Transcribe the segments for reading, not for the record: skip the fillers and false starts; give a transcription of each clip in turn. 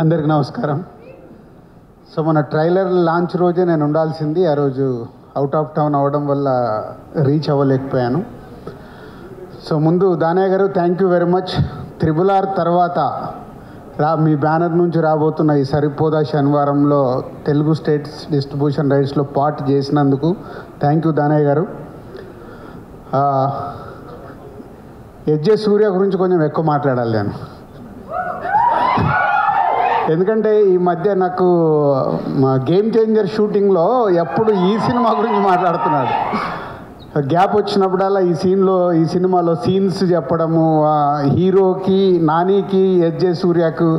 అందరికీ నమస్కారం. సో మన ట్రైలర్ లాంచ్ రోజే నేను ఉండాల్సింది, ఆ రోజు అవుట్ ఆఫ్ టౌన్ అవ్వడం వల్ల రీచ్ అవ్వలేకపోయాను. సో ముందు దానయ్య గారు thank you very much. RRR తర్వాత మీ బ్యానర్ నుంచి రాబోతున్న ఈ సరిపోదా శనివారంలో తెలుగు స్టేట్స్ డిస్ట్రిబ్యూషన్ రైట్స్లో పార్ట్ చేసినందుకు థ్యాంక్ యూ దానయ్య గారు. ఎస్జే సూర్య గురించి కొంచెం ఎక్కువ మాట్లాడాలి నేను, ఎందుకంటే ఈ మధ్య నాకు గేమ్ చేంజర్ షూటింగ్లో ఎప్పుడు ఈ సినిమా గురించి మాట్లాడుతున్నాడు. గ్యాప్ వచ్చినప్పుడల్లా ఈ సినిమాలో సీన్స్ చెప్పడము, హీరోకి నానికి ఎస్జే సూర్యకు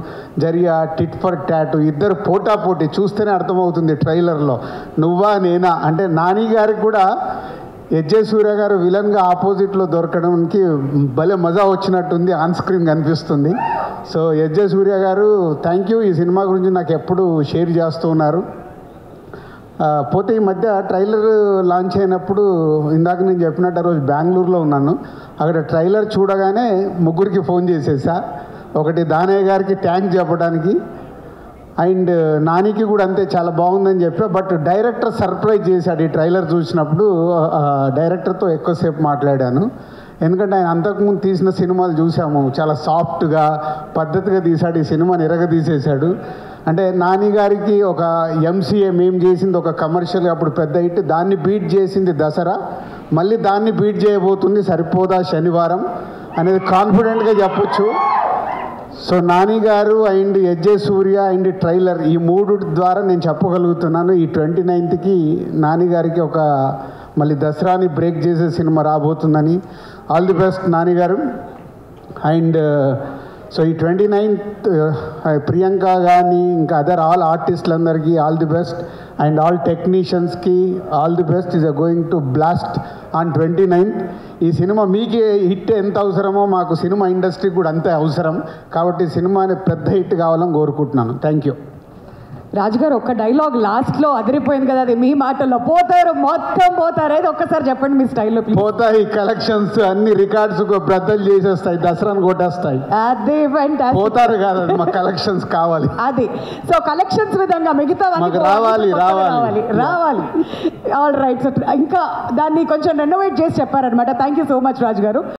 జరిగే టిట్ ఫర్ టాట్, ఇద్దరు పోటాపోటీ చూస్తేనే అర్థమవుతుంది ట్రైలర్లో. నువ్వా నేనా అంటే నాని గారికి కూడా ఎస్జే సూర్య గారు విలన్గా ఆపోజిట్లో దొరకడానికి భలే మజా వచ్చినట్టుంది, ఆన్ స్క్రీన్ కనిపిస్తుంది. సో ఎస్జే సూర్య గారు థ్యాంక్ యూ. ఈ సినిమా గురించి నాకు ఎప్పుడు షేర్ చేస్తూ ఉన్నారు. పోతే ఈ మధ్య ట్రైలర్ లాంచ్ అయినప్పుడు ఇందాక నేను చెప్పినట్టు ఆ రోజు బెంగళూరులో ఉన్నాను. అక్కడ ట్రైలర్ చూడగానే ముగ్గురికి ఫోన్ చేసేసా. ఒకటి దానయ్య గారికి థ్యాంక్స్ చెప్పడానికి, అండ్ నానికి కూడా అంతే చాలా బాగుందని చెప్పా. బట్ డైరెక్టర్ సర్ప్రైజ్ చేశాడు. ఈ ట్రైలర్ చూసినప్పుడు డైరెక్టర్తో ఎక్కువసేపు మాట్లాడాను, ఎందుకంటే ఆయన అంతకుముందు తీసిన సినిమాలు చూసాము, చాలా సాఫ్ట్గా పద్ధతిగా తీశాడు. ఈ సినిమాని ఎరగదీసేశాడు. అంటే నాని గారికి ఒక ఎంసీఏ మేము చేసింది ఒక కమర్షియల్గా అప్పుడు పెద్ద హిట్, దాన్ని బీట్ చేసింది దసరా, మళ్ళీ దాన్ని బీట్ చేయబోతుంది సరిపోదా శనివారం అనేది కాన్ఫిడెంట్గా చెప్పొచ్చు. సో నాని గారు and SJ Surya and trailer ఈ మూడు ద్వారా నేను చెప్పగలుగుతున్నాను, ఈ 29th నాని గారికి ఒక మళ్ళీ దసరాని బ్రేక్ చేసే సినిమా రాబోతుందని. ఆల్ ది బెస్ట్ నాని గారు. అండ్ సో ఈ 29th ప్రియాంక కానీ ఇంకా అదర్ ఆల్ ఆర్టిస్టులందరికీ all the best, and all టెక్నీషియన్స్కి all the best. Is going to blast on 29th. ఈ సినిమా మీకు హిట్ ఎంత అవసరమో మాకు సినిమా ఇండస్ట్రీకి కూడా అంతే అవసరం, కాబట్టి సినిమాని పెద్ద హిట్ కావాలని కోరుకుంటున్నాను. Thank you. రాజుగారు ఒక్క డైలాగ్ లాస్ట్లో అదిరిపోయింది కదా, అది మీ మాటల్లో పోతారు మొత్తం పోతారు, అయితే ఒక్కసారి చెప్పండి మీ స్టైల్లో. పోతాయి కలెక్షన్స్ అన్ని రికార్డ్స్ బ్రద్దలు చేసేస్తాయి, దసరాను కొట్టేస్తాయి. అదే పోతారు కాదు, మా కలెక్షన్స్ కావాలి. అది సో కలెక్షన్స్ విధంగా మిగతా రావాలి రావాలి రావాలి. All right. సో ఇంకా దాన్ని కొంచెం రెనోవేట్ చేసి చెప్పారనమాట. థ్యాంక్ యూ సో మచ్ రాజు గారు.